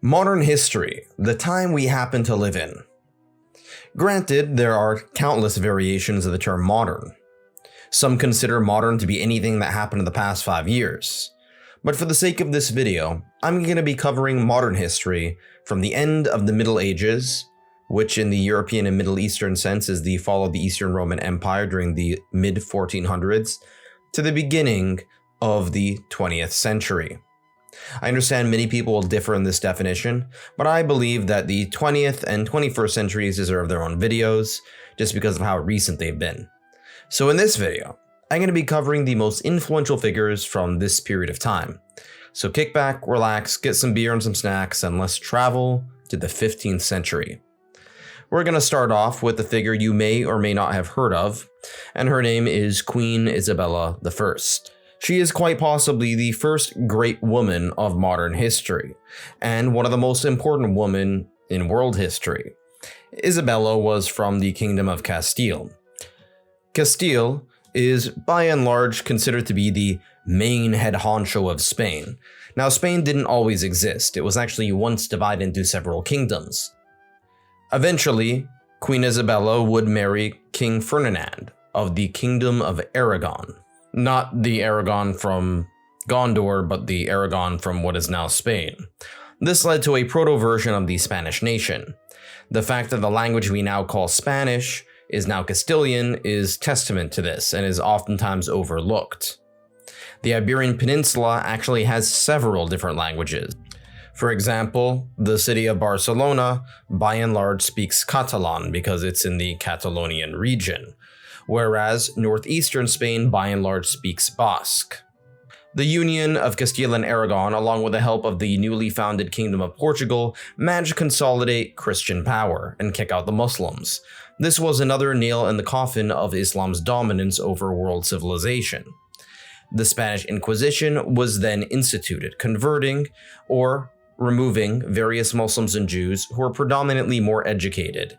Modern history, the time we happen to live in. Granted, there are countless variations of the term modern. Some consider modern to be anything that happened in the past 5 years. But for the sake of this video, I'm going to be covering modern history from the end of the Middle Ages, which in the European and Middle Eastern sense is the fall of the Eastern Roman Empire during the mid-1400s, to the beginning of the 20th century. I understand many people will differ in this definition, but I believe that the 20th and 21st centuries deserve their own videos, just because of how recent they've been. So in this video, I'm going to be covering the most influential figures from this period of time. So kick back, relax, get some beer and some snacks, and let's travel to the 15th century. We're going to start off with a figure you may or may not have heard of, and her name is Queen Isabella I. She is quite possibly the first great woman of modern history, and one of the most important women in world history. Isabella was from the Kingdom of Castile. Castile is by and large considered to be the main head honcho of Spain. Now, Spain didn't always exist. It was actually once divided into several kingdoms. Eventually, Queen Isabella would marry King Ferdinand of the Kingdom of Aragon. Not the Aragon from Gondor, but the Aragon from what is now Spain. This led to a proto-version of the Spanish nation. The fact that the language we now call Spanish is now Castilian is testament to this and is oftentimes overlooked. The Iberian Peninsula actually has several different languages. For example, the city of Barcelona by and large speaks Catalan because it's in the Catalonian region, whereas northeastern Spain by and large speaks Basque. The union of Castile and Aragon, along with the help of the newly founded Kingdom of Portugal, managed to consolidate Christian power and kick out the Muslims. This was another nail in the coffin of Islam's dominance over world civilization. The Spanish Inquisition was then instituted, converting or removing various Muslims and Jews who were predominantly more educated.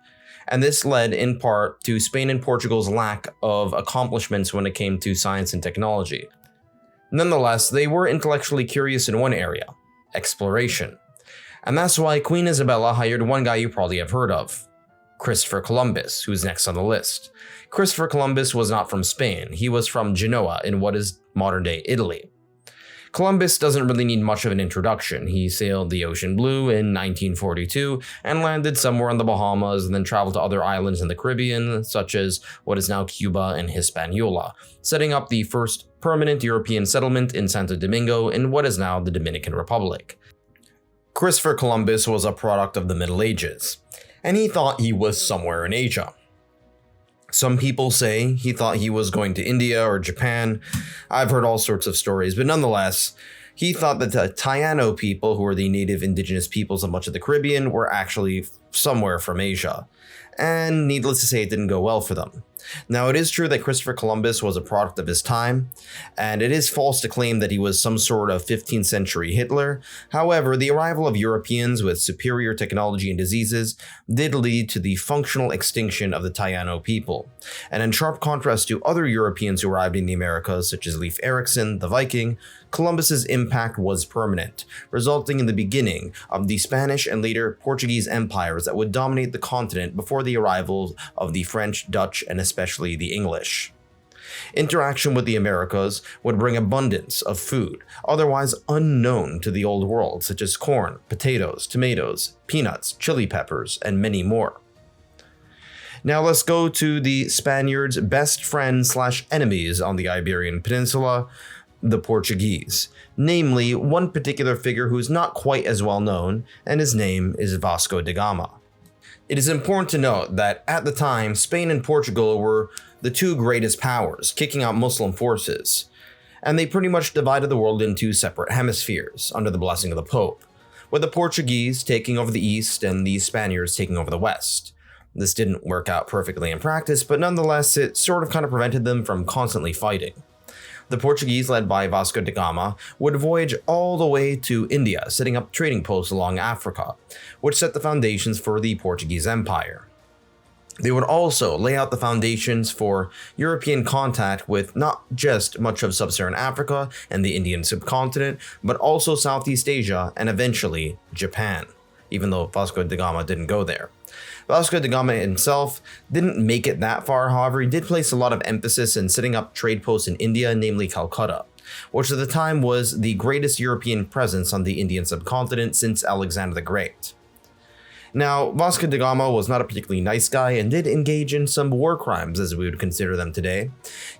And this led in part to Spain and Portugal's lack of accomplishments when it came to science and technology. Nonetheless, they were intellectually curious in one area: exploration. And that's why Queen Isabella hired one guy you probably have heard of, Christopher Columbus, who's next on the list. Christopher Columbus was not from Spain, he was from Genoa in what is modern-day Italy. Columbus doesn't really need much of an introduction. He sailed the ocean blue in 1942 and landed somewhere in the Bahamas and then traveled to other islands in the Caribbean, such as what is now Cuba and Hispaniola, setting up the first permanent European settlement in Santo Domingo in what is now the Dominican Republic. Christopher Columbus was a product of the Middle Ages, and he thought he was somewhere in Asia. Some people say he thought he was going to India or Japan. I've heard all sorts of stories, but nonetheless, he thought that the Taino people, who are the native indigenous peoples of much of the Caribbean, were actually somewhere from Asia. And needless to say, it didn't go well for them. Now, it is true that Christopher Columbus was a product of his time, and it is false to claim that he was some sort of 15th century Hitler. However, the arrival of Europeans with superior technology and diseases did lead to the functional extinction of the Taino people. And in sharp contrast to other Europeans who arrived in the Americas, such as Leif Erikson, the Viking, Columbus's impact was permanent, resulting in the beginning of the Spanish and later Portuguese empires that would dominate the continent before the arrival of the French, Dutch, and especially the English. Interaction with the Americas would bring abundance of food, otherwise unknown to the old world, such as corn, potatoes, tomatoes, peanuts, chili peppers, and many more. Now let's go to the Spaniards' best friends/enemies on the Iberian Peninsula, the Portuguese, namely one particular figure who's not quite as well known, and his name is Vasco da Gama. It is important to note that at the time, Spain and Portugal were the two greatest powers, kicking out Muslim forces, and they pretty much divided the world into separate hemispheres under the blessing of the Pope, with the Portuguese taking over the east and the Spaniards taking over the west. This didn't work out perfectly in practice, but nonetheless, it sort of kind of prevented them from constantly fighting. The Portuguese, led by Vasco da Gama, would voyage all the way to India, setting up trading posts along Africa, which set the foundations for the Portuguese Empire. They would also lay out the foundations for European contact with not just much of sub-Saharan Africa and the Indian subcontinent, but also Southeast Asia and eventually Japan, even though Vasco da Gama didn't go there. Vasco da Gama himself didn't make it that far, however, he did place a lot of emphasis in setting up trade posts in India, namely Calcutta, which at the time was the greatest European presence on the Indian subcontinent since Alexander the Great. Now, Vasco da Gama was not a particularly nice guy and did engage in some war crimes as we would consider them today.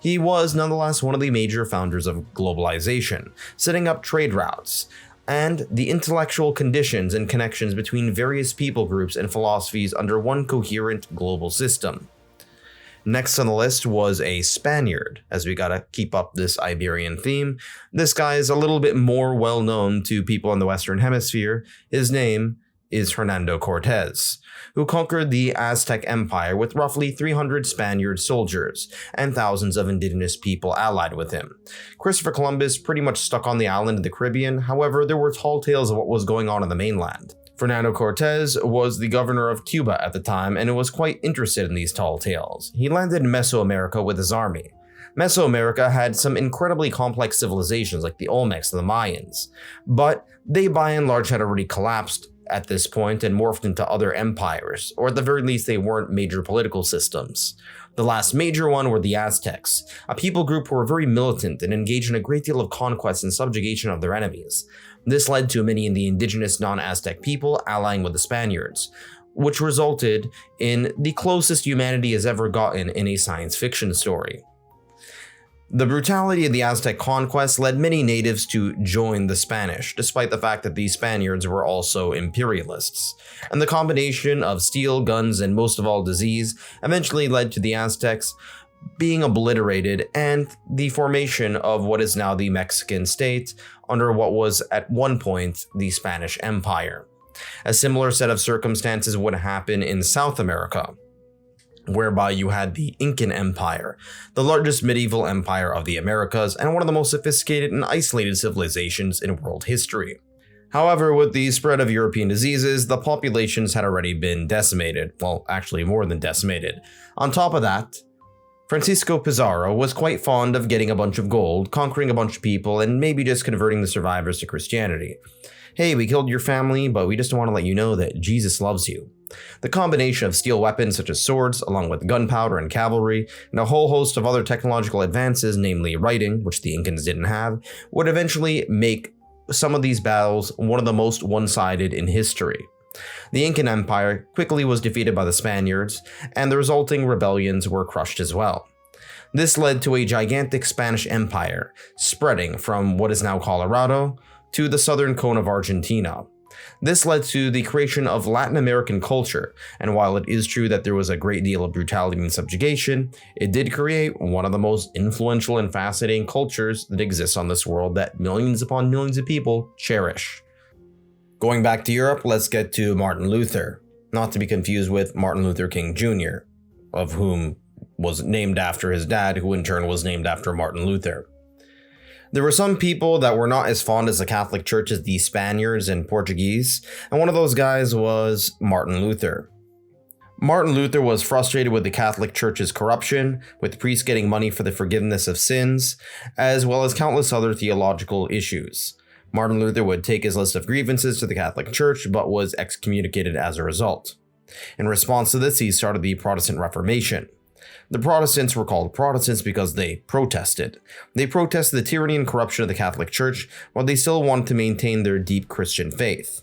He was nonetheless one of the major founders of globalization, setting up trade routes, and the intellectual conditions and connections between various people groups and philosophies under one coherent global system. Next on the list was a Spaniard, as we gotta keep up this Iberian theme. This guy is a little bit more well known to people in the Western Hemisphere. His name is Hernando Cortés, who conquered the Aztec Empire with roughly 300 Spaniard soldiers and thousands of indigenous people allied with him. Christopher Columbus pretty much stuck on the island of the Caribbean, however, there were tall tales of what was going on the mainland. Fernando Cortés was the governor of Cuba at the time and was quite interested in these tall tales. He landed in Mesoamerica with his army. Mesoamerica had some incredibly complex civilizations like the Olmecs and the Mayans, but they by and large had already collapsed at this point and morphed into other empires, or at the very least they weren't major political systems. The last major one were the Aztecs, a people group who were very militant and engaged in a great deal of conquest and subjugation of their enemies. This led to many of the indigenous non-Aztec people allying with the Spaniards, which resulted in the closest humanity has ever gotten in a science fiction story. The brutality of the Aztec conquest led many natives to join the Spanish, despite the fact that these Spaniards were also imperialists. And the combination of steel, guns, and most of all disease eventually led to the Aztecs being obliterated and the formation of what is now the Mexican state under what was at one point the Spanish Empire. A similar set of circumstances would happen in South America, whereby you had the Incan Empire, the largest medieval empire of the Americas and one of the most sophisticated and isolated civilizations in world history. However, with the spread of European diseases, the populations had already been decimated, well, actually more than decimated. On top of that, Francisco Pizarro was quite fond of getting a bunch of gold, conquering a bunch of people, and maybe just converting the survivors to Christianity. Hey, we killed your family, but we just want to let you know that Jesus loves you. The combination of steel weapons such as swords, along with gunpowder and cavalry, and a whole host of other technological advances, namely writing, which the Incans didn't have, would eventually make some of these battles one of the most one-sided in history. The Incan Empire quickly was defeated by the Spaniards, and the resulting rebellions were crushed as well. This led to a gigantic Spanish empire, spreading from what is now Colorado to the southern cone of Argentina. This led to the creation of Latin American culture, and while it is true that there was a great deal of brutality and subjugation, it did create one of the most influential and fascinating cultures that exists on this world that millions upon millions of people cherish. Going back to Europe, let's get to Martin Luther, not to be confused with Martin Luther King Jr., of whom was named after his dad, who in turn was named after Martin Luther. There were some people that were not as fond as the Catholic Church as the Spaniards and Portuguese, and one of those guys was Martin Luther. Martin Luther was frustrated with the Catholic Church's corruption, with priests getting money for the forgiveness of sins, as well as countless other theological issues. Martin Luther would take his list of grievances to the Catholic Church, but was excommunicated as a result. In response to this, he started the Protestant Reformation. The Protestants were called Protestants because they protested. They protested the tyranny and corruption of the Catholic Church, while they still wanted to maintain their deep Christian faith.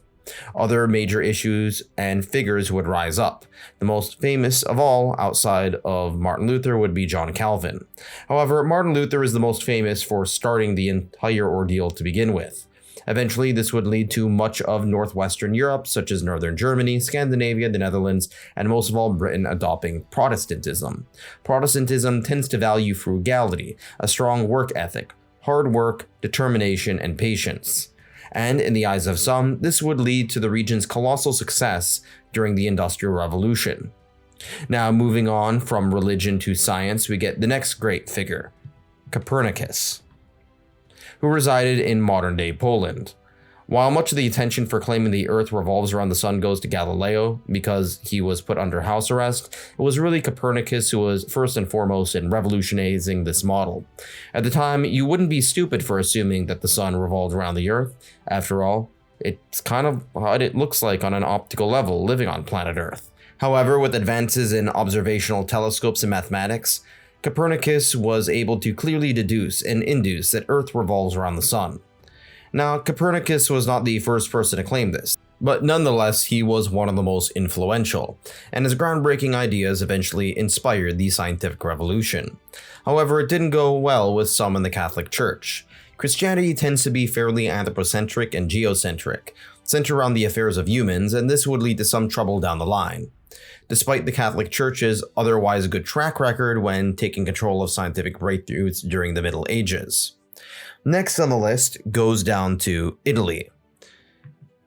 Other major issues and figures would rise up. The most famous of all, outside of Martin Luther, would be John Calvin. However, Martin Luther is the most famous for starting the entire ordeal to begin with. Eventually, this would lead to much of northwestern Europe, such as northern Germany, Scandinavia, the Netherlands, and most of all Britain adopting Protestantism. Protestantism tends to value frugality, a strong work ethic, hard work, determination, and patience. And in the eyes of some, this would lead to the region's colossal success during the Industrial Revolution. Now, moving on from religion to science, we get the next great figure, Copernicus, who resided in modern-day Poland. While much of the attention for claiming the Earth revolves around the sun goes to Galileo because he was put under house arrest, it was really Copernicus who was first and foremost in revolutionizing this model. At the time, you wouldn't be stupid for assuming that the sun revolved around the Earth. After all, it's kind of what it looks like on an optical level living on planet Earth. However, with advances in observational telescopes and mathematics, Copernicus was able to clearly deduce and induce that Earth revolves around the sun. Now, Copernicus was not the first person to claim this, but nonetheless he was one of the most influential, and his groundbreaking ideas eventually inspired the scientific revolution. However, it didn't go well with some in the Catholic Church. Christianity tends to be fairly anthropocentric and geocentric, centered around the affairs of humans, and this would lead to some trouble down the line. Despite the Catholic Church's otherwise good track record when taking control of scientific breakthroughs during the Middle Ages. Next on the list goes down to Italy.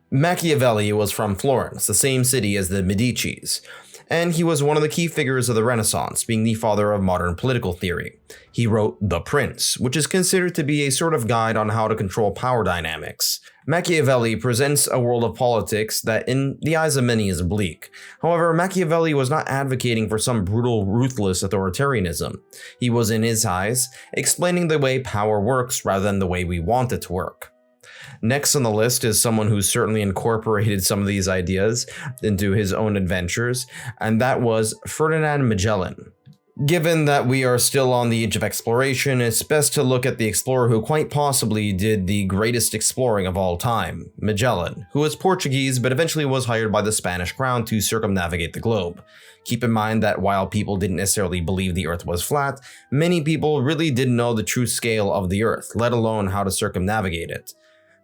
Machiavelli was from Florence, the same city as the Medicis, and he was one of the key figures of the Renaissance, being the father of modern political theory. He wrote The Prince, which is considered to be a sort of guide on how to control power dynamics. Machiavelli presents a world of politics that in the eyes of many is bleak. However, Machiavelli was not advocating for some brutal, ruthless authoritarianism. He was, in his eyes, explaining the way power works rather than the way we want it to work. Next on the list is someone who certainly incorporated some of these ideas into his own adventures, and that was Ferdinand Magellan. Given that we are still on the age of exploration, it's best to look at the explorer who quite possibly did the greatest exploring of all time, Magellan, who was Portuguese but eventually was hired by the Spanish crown to circumnavigate the globe. Keep in mind that while people didn't necessarily believe the Earth was flat, many people really didn't know the true scale of the Earth, let alone how to circumnavigate it.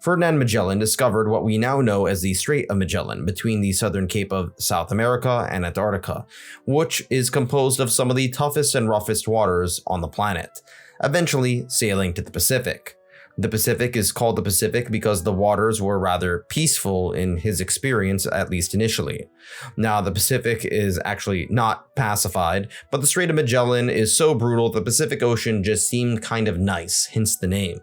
Ferdinand Magellan discovered what we now know as the Strait of Magellan between the southern cape of South America and Antarctica, which is composed of some of the toughest and roughest waters on the planet, eventually sailing to the Pacific. The Pacific is called the Pacific because the waters were rather peaceful in his experience, at least initially. Now, the Pacific is actually not pacified, but the Strait of Magellan is so brutal the Pacific Ocean just seemed kind of nice, hence the name.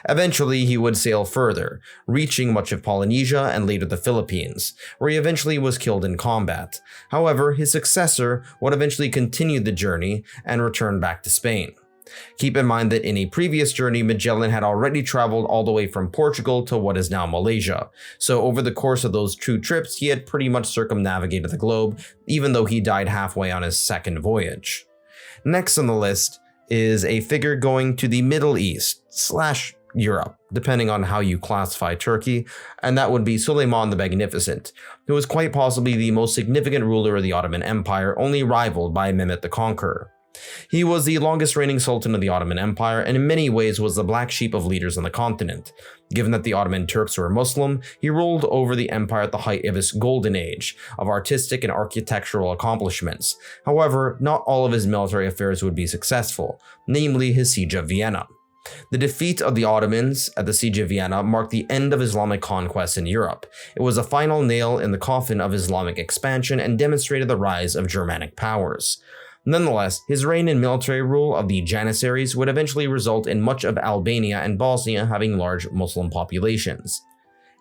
Eventually, he would sail further, reaching much of Polynesia and later the Philippines, where he eventually was killed in combat. However, his successor would eventually continue the journey and return back to Spain. Keep in mind that in a previous journey, Magellan had already traveled all the way from Portugal to what is now Malaysia, so over the course of those 2 trips, he had pretty much circumnavigated the globe, even though he died halfway on his second voyage. Next on the list is a figure going to the Middle East / Europe, depending on how you classify Turkey, and that would be Suleiman the Magnificent, who was quite possibly the most significant ruler of the Ottoman Empire, only rivaled by Mehmet the Conqueror. He was the longest reigning sultan of the Ottoman Empire and in many ways was the black sheep of leaders on the continent. Given that the Ottoman Turks were Muslim, he ruled over the empire at the height of his golden age of artistic and architectural accomplishments. However, not all of his military affairs would be successful, namely his siege of Vienna. The defeat of the Ottomans at the Siege of Vienna marked the end of Islamic conquest in Europe. It was a final nail in the coffin of Islamic expansion and demonstrated the rise of Germanic powers. Nonetheless, his reign and military rule of the Janissaries would eventually result in much of Albania and Bosnia having large Muslim populations.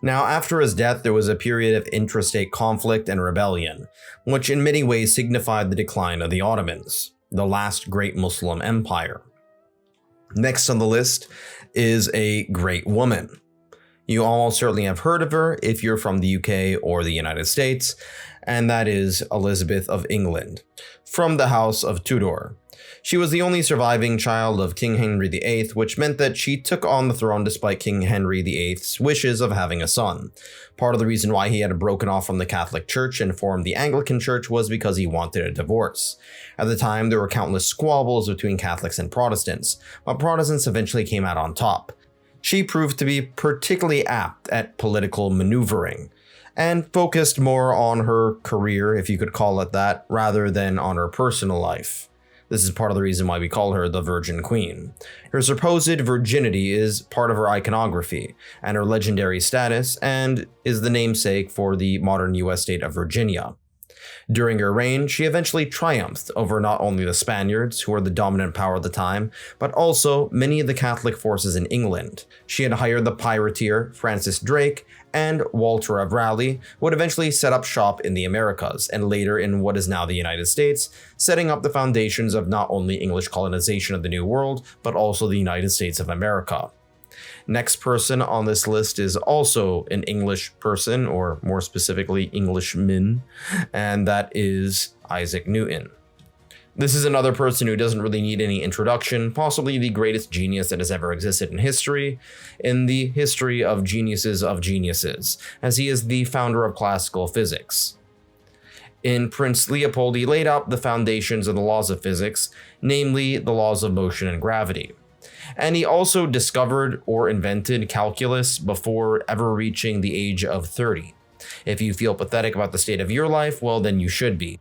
Now, after his death, there was a period of intrastate conflict and rebellion, which in many ways signified the decline of the Ottomans, the last great Muslim empire. Next on the list is a great woman. You almost certainly have heard of her if you're from the UK or the United States, and that is Elizabeth of England, from the House of Tudor. She was the only surviving child of King Henry VIII, which meant that she took on the throne despite King Henry VIII's wishes of having a son. Part of the reason why he had broken off from the Catholic Church and formed the Anglican Church was because he wanted a divorce. At the time, there were countless squabbles between Catholics and Protestants, but Protestants eventually came out on top. She proved to be particularly apt at political maneuvering, and focused more on her career, if you could call it that, rather than on her personal life. This is part of the reason why we call her the Virgin Queen. Her supposed virginity is part of her iconography and her legendary status, and is the namesake for the modern US state of Virginia. During her reign, she eventually triumphed over not only the Spaniards, who were the dominant power at the time, but also many of the Catholic forces in England. She had hired the pirateer Francis Drake and Walter of Raleigh, who would eventually set up shop in the Americas, and later in what is now the United States, setting up the foundations of not only English colonization of the New World, but also the United States of America. Next person on this list is also an English person, or more specifically Englishman, and that is Isaac Newton. This is another person who doesn't really need any introduction, possibly the greatest genius that has ever existed in the history of geniuses, as he is the founder of classical physics. In Prince Leopold, he laid out the foundations of the laws of physics, namely the laws of motion and gravity. And he also discovered or invented calculus before ever reaching the age of 30. If you feel pathetic about the state of your life, well, then you should be.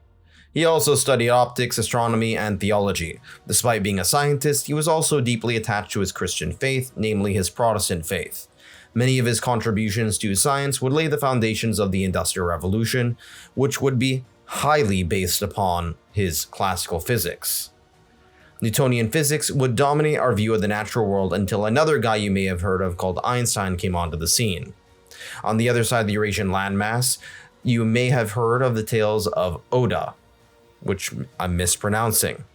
He also studied optics, astronomy, and theology. Despite being a scientist, he was also deeply attached to his Christian faith, namely his Protestant faith. Many of his contributions to science would lay the foundations of the Industrial Revolution, which would be highly based upon his classical physics. Newtonian physics would dominate our view of the natural world until another guy you may have heard of called Einstein came onto the scene. On the other side of the Eurasian landmass, you may have heard of the tales of Oda, which I'm mispronouncing.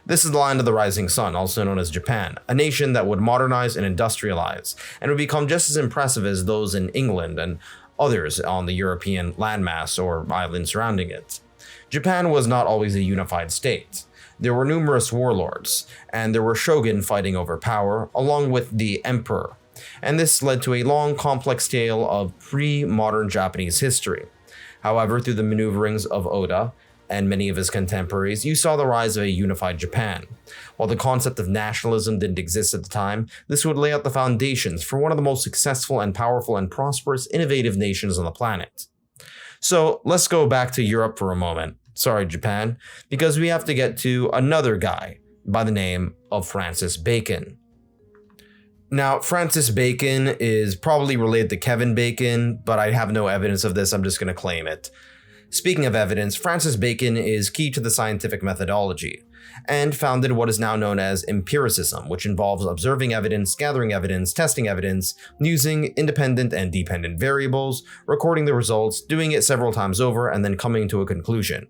This is the land of the rising sun, also known as Japan, a nation that would modernize and industrialize, and would become just as impressive as those in England and others on the European landmass or island surrounding it. Japan was not always a unified state. There were numerous warlords, and there were shogun fighting over power, along with the emperor, and this led to a long, complex tale of pre-modern Japanese history. However, through the maneuverings of Oda and many of his contemporaries, you saw the rise of a unified Japan. While the concept of nationalism didn't exist at the time, this would lay out the foundations for one of the most successful and powerful and prosperous, innovative nations on the planet. So let's go back to Europe for a moment. Sorry, Japan, because we have to get to another guy by the name of Francis Bacon. Now, Francis Bacon is probably related to Kevin Bacon, but I have no evidence of this, I'm just going to claim it. Speaking of evidence, Francis Bacon is key to the scientific methodology, and founded what is now known as empiricism, which involves observing evidence, gathering evidence, testing evidence, using independent and dependent variables, recording the results, doing it several times over, and then coming to a conclusion.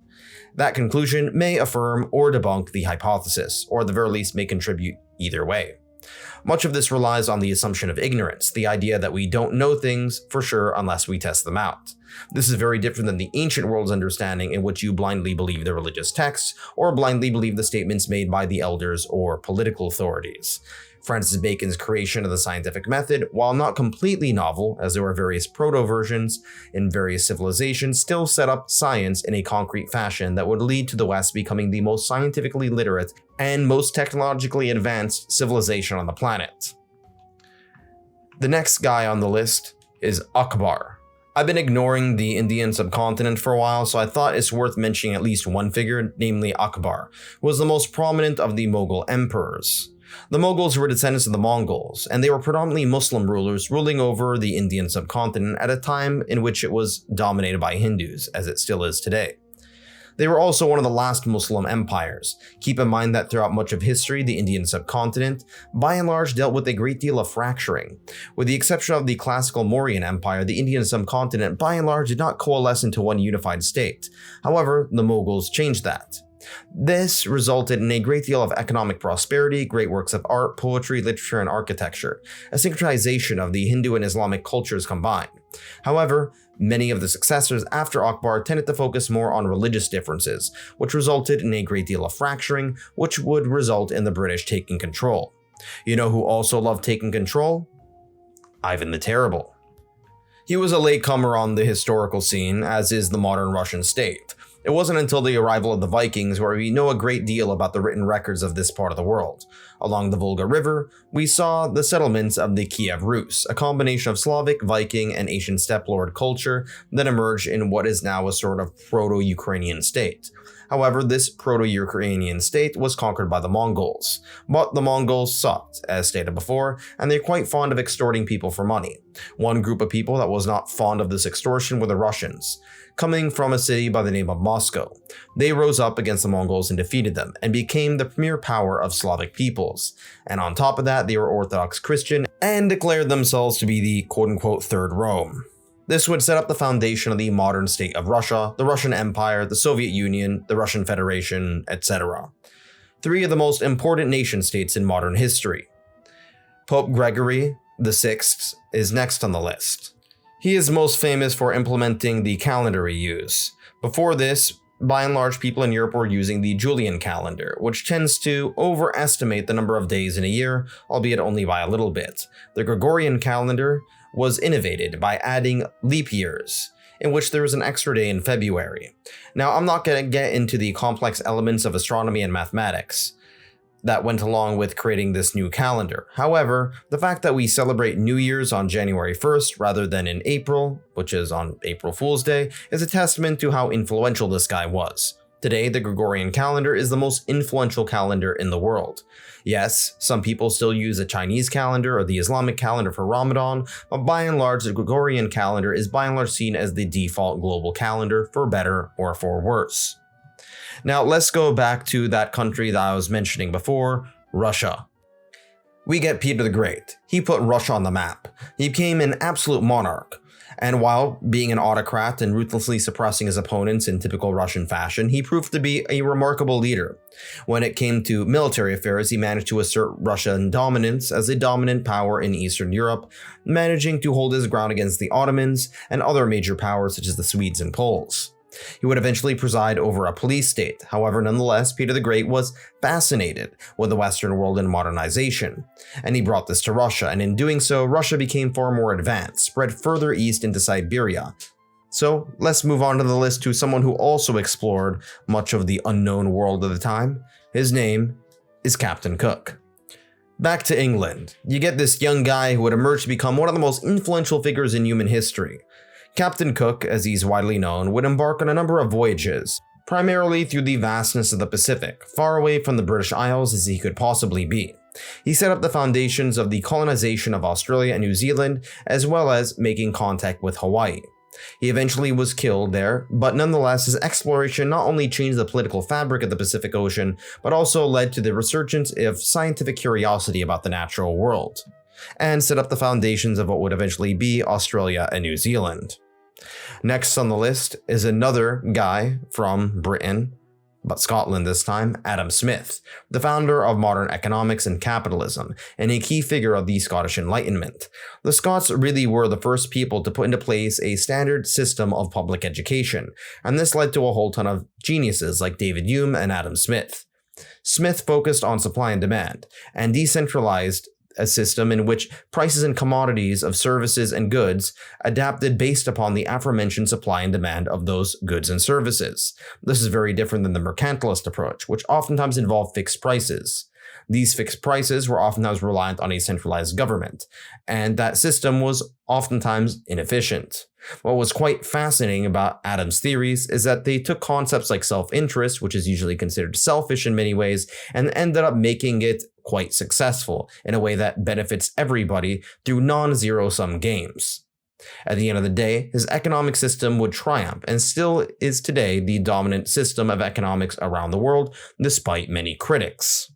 That conclusion may affirm or debunk the hypothesis, or at the very least may contribute either way. Much of this relies on the assumption of ignorance, the idea that we don't know things for sure unless we test them out. This is very different than the ancient world's understanding, in which you blindly believe the religious texts or blindly believe the statements made by the elders or political authorities. Francis Bacon's creation of the scientific method, while not completely novel, as there were various proto-versions in various civilizations, still set up science in a concrete fashion that would lead to the West becoming the most scientifically literate and most technologically advanced civilization on the planet. The next guy on the list is Akbar. I've been ignoring the Indian subcontinent for a while, so I thought it's worth mentioning at least one figure, namely Akbar, who was the most prominent of the Mughal emperors. The Mughals were descendants of the Mongols, and they were predominantly Muslim rulers ruling over the Indian subcontinent at a time in which it was dominated by Hindus, as it still is today. They were also one of the last Muslim empires. Keep in mind that throughout much of history, the Indian subcontinent, by and large, dealt with a great deal of fracturing. With the exception of the classical Mauryan Empire, the Indian subcontinent, by and large, did not coalesce into one unified state. However, the Mughals changed that. This resulted in a great deal of economic prosperity, great works of art, poetry, literature, and architecture, a synchronization of the Hindu and Islamic cultures combined. However, many of the successors after Akbar tended to focus more on religious differences, which resulted in a great deal of fracturing, which would result in the British taking control. You know who also loved taking control? Ivan the Terrible. He was a latecomer on the historical scene, as is the modern Russian state. It wasn't until the arrival of the Vikings where we know a great deal about the written records of this part of the world. Along the Volga River, we saw the settlements of the Kiev Rus, a combination of Slavic, Viking, and ancient steppe lord culture that emerged in what is now a sort of proto-Ukrainian state. However, this proto-Ukrainian state was conquered by the Mongols. But the Mongols sucked, as stated before, and they're quite fond of extorting people for money. One group of people that was not fond of this extortion were the Russians, coming from a city by the name of Moscow. They rose up against the Mongols and defeated them, and became the premier power of Slavic peoples. And on top of that, they were Orthodox Christian and declared themselves to be the quote-unquote Third Rome. This would set up the foundation of the modern state of Russia, the Russian Empire, the Soviet Union, the Russian Federation, etc. Three of the most important nation-states in modern history. Pope Gregory VI is next on the list. He is most famous for implementing the calendar we use. Before this, by and large, people in Europe were using the Julian calendar, which tends to overestimate the number of days in a year, albeit only by a little bit. The Gregorian calendar was innovated by adding leap years, in which there was an extra day in February. Now, I'm not going to get into the complex elements of astronomy and mathematics that went along with creating this new calendar. However, the fact that we celebrate New Year's on January 1st rather than in April, which is on April Fool's Day, is a testament to how influential this guy was. Today, the Gregorian calendar is the most influential calendar in the world. Yes, some people still use a Chinese calendar or the Islamic calendar for Ramadan, but by and large, the Gregorian calendar is by and large seen as the default global calendar, for better or for worse. Now, let's go back to that country that I was mentioning before, Russia. We get Peter the Great. He put Russia on the map. He became an absolute monarch. And while being an autocrat and ruthlessly suppressing his opponents in typical Russian fashion, he proved to be a remarkable leader. When it came to military affairs, he managed to assert Russian dominance as a dominant power in Eastern Europe, managing to hold his ground against the Ottomans and other major powers such as the Swedes and Poles. He would eventually preside over a police state. However, nonetheless, Peter the Great was fascinated with the Western world and modernization, and he brought this to Russia, and in doing so, Russia became far more advanced, spread further east into Siberia. So let's move on to the list to someone who also explored much of the unknown world of the time. His name is Captain Cook. Back to England, you get this young guy who would emerge to become one of the most influential figures in human history. Captain Cook, as he's widely known, would embark on a number of voyages, primarily through the vastness of the Pacific, far away from the British Isles as he could possibly be. He set up the foundations of the colonization of Australia and New Zealand, as well as making contact with Hawaii. He eventually was killed there, but nonetheless his exploration not only changed the political fabric of the Pacific Ocean, but also led to the resurgence of scientific curiosity about the natural world, and set up the foundations of what would eventually be Australia and New Zealand. Next on the list is another guy from Britain, but Scotland this time, Adam Smith, the founder of modern economics and capitalism, and a key figure of the Scottish Enlightenment. The Scots really were the first people to put into place a standard system of public education, and this led to a whole ton of geniuses like David Hume and Adam Smith. Smith focused on supply and demand, and decentralized a system in which prices and commodities of services and goods adapted based upon the aforementioned supply and demand of those goods and services. This is very different than the mercantilist approach, which oftentimes involved fixed prices. These fixed prices were oftentimes reliant on a centralized government, and that system was oftentimes inefficient. What was quite fascinating about Adam's theories is that they took concepts like self-interest, which is usually considered selfish in many ways, and ended up making it quite successful in a way that benefits everybody through non-zero-sum games. At the end of the day, his economic system would triumph and still is today the dominant system of economics around the world, despite many critics.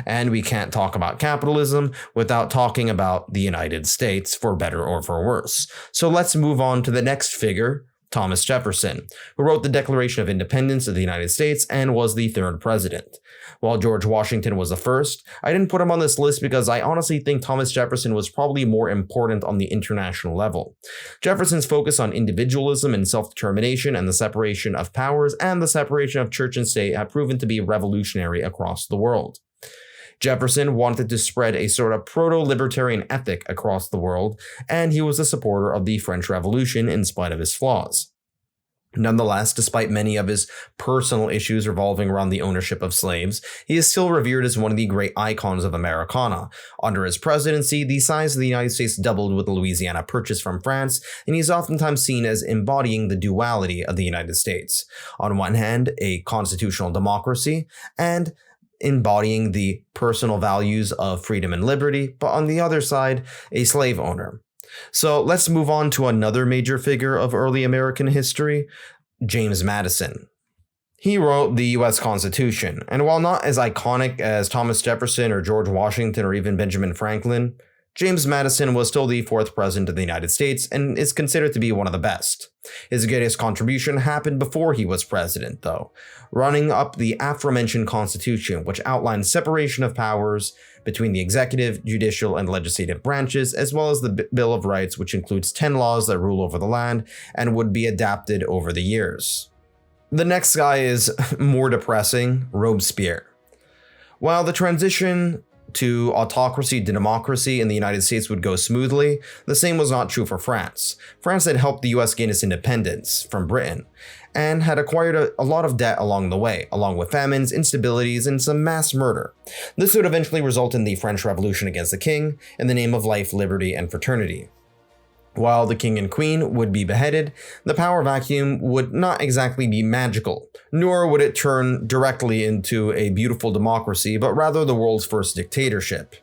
And we can't talk about capitalism without talking about the United States, for better or for worse. So let's move on to the next figure, Thomas Jefferson, who wrote the Declaration of Independence of the United States and was the third president. While George Washington was the first, I didn't put him on this list because I honestly think Thomas Jefferson was probably more important on the international level. Jefferson's focus on individualism and self-determination and the separation of powers and the separation of church and state have proven to be revolutionary across the world. Jefferson wanted to spread a sort of proto-libertarian ethic across the world, and he was a supporter of the French Revolution in spite of his flaws. Nonetheless, despite many of his personal issues revolving around the ownership of slaves, he is still revered as one of the great icons of Americana. Under his presidency, the size of the United States doubled with the Louisiana Purchase from France, and he is oftentimes seen as embodying the duality of the United States. On one hand, a constitutional democracy, and embodying the personal values of freedom and liberty, but on the other side, a slave owner. So let's move on to another major figure of early American history, James Madison. He wrote the US Constitution, and while not as iconic as Thomas Jefferson or George Washington or even Benjamin Franklin, James Madison was still the fourth president of the United States and is considered to be one of the best. His greatest contribution happened before he was president, though, running up the aforementioned Constitution, which outlined separation of powers between the executive, judicial, and legislative branches, as well as the Bill of Rights, which includes 10 laws that rule over the land and would be adapted over the years. The next guy is more depressing, Robespierre. While the transition to autocracy to democracy in the United States would go smoothly, the same was not true for France. France had helped the US gain its independence from Britain, and had acquired a lot of debt along the way, along with famines, instabilities, and some mass murder. This would eventually result in the French Revolution against the king, in the name of life, liberty, and fraternity. While the king and queen would be beheaded, the power vacuum would not exactly be magical, nor would it turn directly into a beautiful democracy, but rather the world's first dictatorship,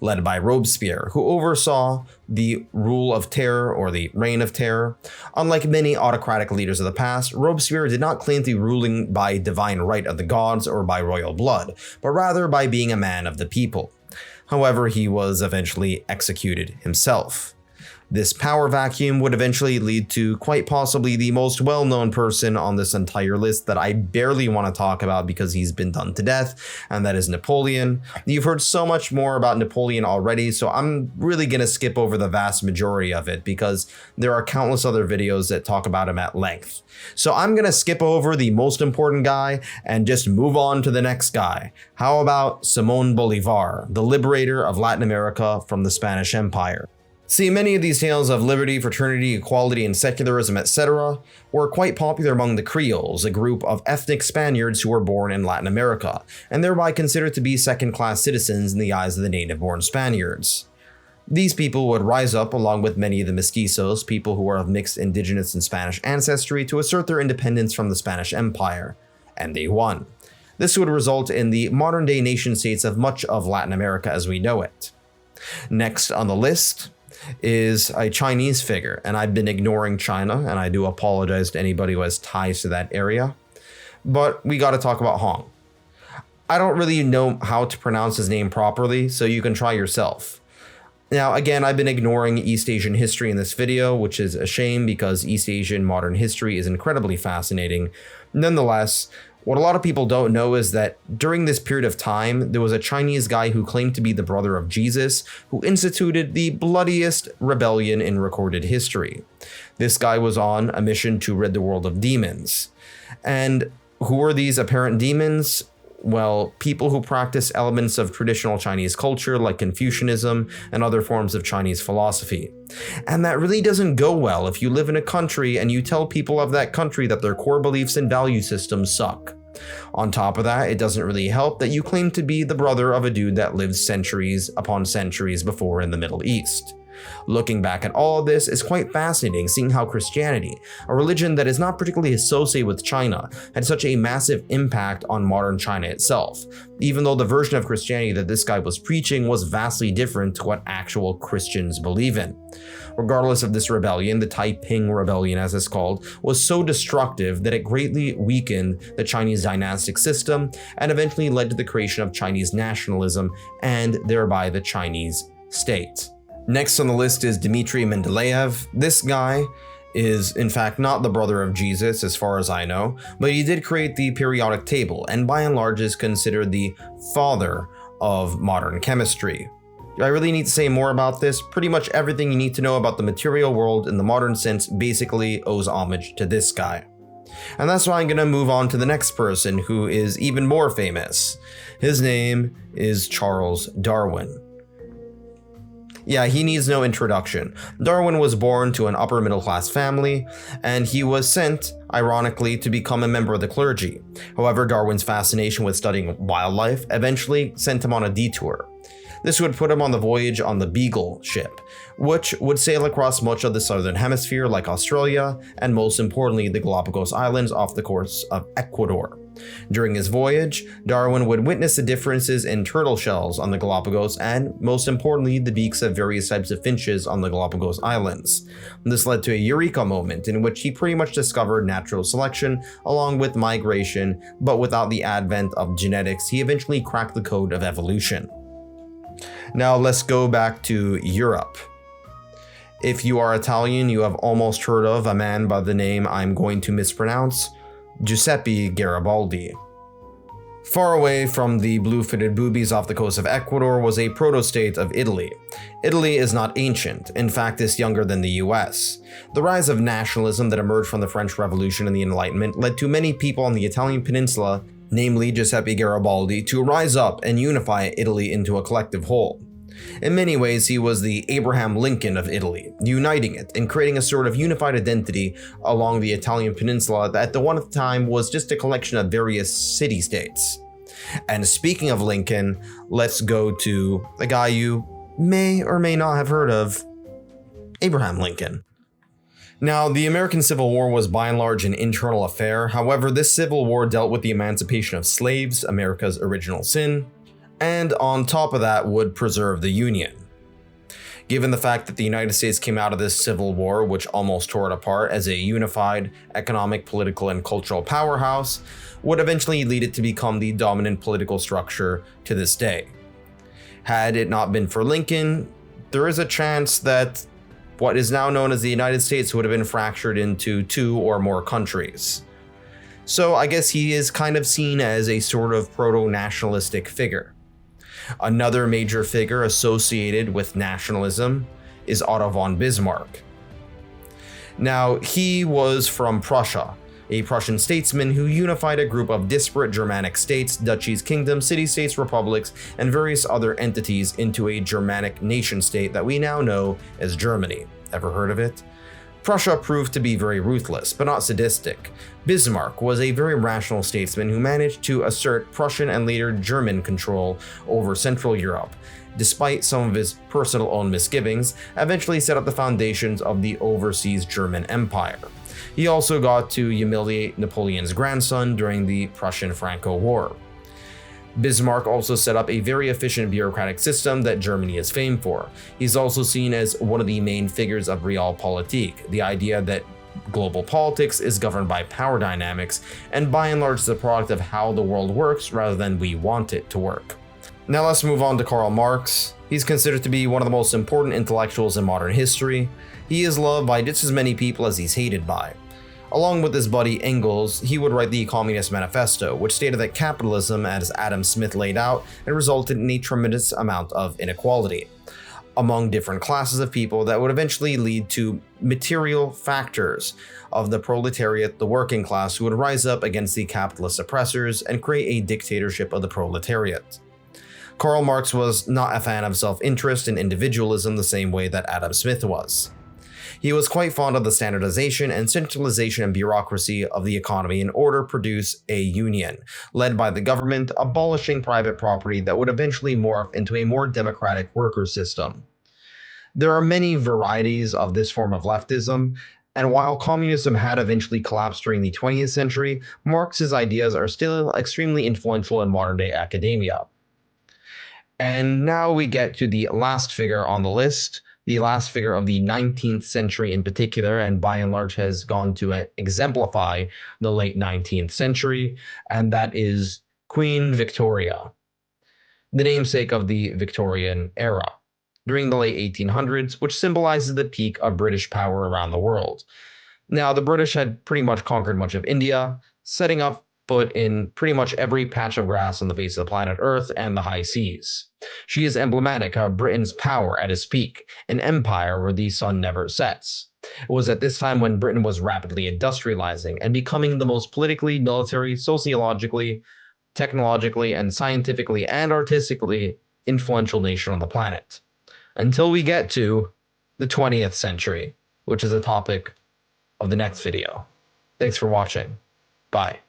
led by Robespierre, who oversaw the rule of terror or the reign of terror. Unlike many autocratic leaders of the past, Robespierre did not claim to be ruling by divine right of the gods or by royal blood, but rather by being a man of the people. However, he was eventually executed himself. This power vacuum would eventually lead to quite possibly the most well-known person on this entire list that I barely want to talk about because he's been done to death, and that is Napoleon. You've heard so much more about Napoleon already, so I'm really going to skip over the vast majority of it because there are countless other videos that talk about him at length. So I'm going to skip over the most important guy and just move on to the next guy. How about Simón Bolívar, the liberator of Latin America from the Spanish Empire? See, many of these tales of liberty, fraternity, equality, and secularism, etc., were quite popular among the Creoles, a group of ethnic Spaniards who were born in Latin America, and thereby considered to be second-class citizens in the eyes of the native-born Spaniards. These people would rise up along with many of the mestizos, people who were of mixed indigenous and Spanish ancestry, to assert their independence from the Spanish Empire, and they won. This would result in the modern-day nation-states of much of Latin America as we know it. Next on the list is a Chinese figure, and I've been ignoring China, and I do apologize to anybody who has ties to that area, but we got to talk about Hong. I don't really know how to pronounce his name properly, so you can try yourself. Now, again, I've been ignoring East Asian history in this video, which is a shame because East Asian modern history is incredibly fascinating. Nonetheless, what a lot of people don't know is that during this period of time, there was a Chinese guy who claimed to be the brother of Jesus, who instituted the bloodiest rebellion in recorded history. This guy was on a mission to rid the world of demons. And who were these apparent demons? Well, people who practice elements of traditional Chinese culture like Confucianism and other forms of Chinese philosophy. And that really doesn't go well if you live in a country and you tell people of that country that their core beliefs and value systems suck. On top of that, it doesn't really help that you claim to be the brother of a dude that lived centuries upon centuries before in the Middle East. Looking back at all of this is quite fascinating, seeing how Christianity, a religion that is not particularly associated with China, had such a massive impact on modern China itself, even though the version of Christianity that this guy was preaching was vastly different to what actual Christians believe in. Regardless of this rebellion, the Taiping Rebellion as it's called, was so destructive that it greatly weakened the Chinese dynastic system and eventually led to the creation of Chinese nationalism and thereby the Chinese state. Next on the list is Dmitry Mendeleev. This guy is in fact not the brother of Jesus as far as I know, but he did create the periodic table and by and large is considered the father of modern chemistry. Do I really need to say more about this? Pretty much everything you need to know about the material world in the modern sense basically owes homage to this guy. And that's why I'm going to move on to the next person who is even more famous. His name is Charles Darwin. Yeah, he needs no introduction. Darwin was born to an upper middle class family, and he was sent, ironically, to become a member of the clergy. However, Darwin's fascination with studying wildlife eventually sent him on a detour. This would put him on the voyage on the Beagle ship, which would sail across much of the southern hemisphere like Australia, and most importantly the Galapagos Islands off the coast of Ecuador. During his voyage, Darwin would witness the differences in turtle shells on the Galapagos and, most importantly, the beaks of various types of finches on the Galapagos Islands. This led to a eureka moment in which he pretty much discovered natural selection along with migration, but without the advent of genetics, he eventually cracked the code of evolution. Now let's go back to Europe. If you are Italian, you have almost heard of a man by the name I'm going to mispronounce, Giuseppe Garibaldi. Far away from the blue-footed boobies off the coast of Ecuador was a proto-state of Italy. Italy is not ancient, in fact it's younger than the US. The rise of nationalism that emerged from the French Revolution and the Enlightenment led to many people on the Italian peninsula, namely Giuseppe Garibaldi, to rise up and unify Italy into a collective whole. In many ways, he was the Abraham Lincoln of Italy, uniting it and creating a sort of unified identity along the Italian peninsula that at the one time was just a collection of various city-states. And speaking of Lincoln, let's go to a guy you may or may not have heard of, Abraham Lincoln. Now, the American Civil War was by and large an internal affair. However, this Civil War dealt with the emancipation of slaves, America's original sin, and on top of that would preserve the Union. Given the fact that the United States came out of this Civil War, which almost tore it apart, as a unified economic, political, and cultural powerhouse, would eventually lead it to become the dominant political structure to this day. Had it not been for Lincoln, there is a chance that what is now known as the United States would have been fractured into two or more countries. So I guess he is kind of seen as a sort of proto-nationalistic figure. Another major figure associated with nationalism is Otto von Bismarck. Now, he was from Prussia, a Prussian statesman who unified a group of disparate Germanic states, duchies, kingdoms, city-states, republics, and various other entities into a Germanic nation-state that we now know as Germany. Ever heard of it? Prussia proved to be very ruthless, but not sadistic. Bismarck was a very rational statesman who managed to assert Prussian and later German control over Central Europe. Despite some of his personal own misgivings, eventually set up the foundations of the overseas German Empire. He also got to humiliate Napoleon's grandson during the Prussian-Franco War. Bismarck also set up a very efficient bureaucratic system that Germany is famed for. He's also seen as one of the main figures of realpolitik, the idea that global politics is governed by power dynamics and by and large is a product of how the world works rather than we want it to work. Now let's move on to Karl Marx. He's considered to be one of the most important intellectuals in modern history. He is loved by just as many people as he's hated by. Along with his buddy Engels, he would write the Communist Manifesto, which stated that capitalism, as Adam Smith laid out, had resulted in a tremendous amount of inequality among different classes of people that would eventually lead to material factors of the proletariat, the working class, who would rise up against the capitalist oppressors and create a dictatorship of the proletariat. Karl Marx was not a fan of self-interest and individualism the same way that Adam Smith was. He was quite fond of the standardization and centralization and bureaucracy of the economy in order to produce a union, led by the government, abolishing private property that would eventually morph into a more democratic worker system. There are many varieties of this form of leftism, and while communism had eventually collapsed during the 20th century, Marx's ideas are still extremely influential in modern-day academia. And now we get to the last figure on the list, the last figure of the 19th century in particular, and by and large has gone to exemplify the late 19th century, and that is Queen Victoria, the namesake of the Victorian era, during the late 1800s, which symbolizes the peak of British power around the world. Now, the British had pretty much conquered much of India, setting up foot in pretty much every patch of grass on the face of the planet Earth and the high seas. She is emblematic of Britain's power at its peak, an empire where the sun never sets. It was at this time when Britain was rapidly industrializing and becoming the most politically, military, sociologically, technologically, and scientifically and artistically influential nation on the planet. until we get to the 20th century, which is the topic of the next video. Thanks for watching. Bye.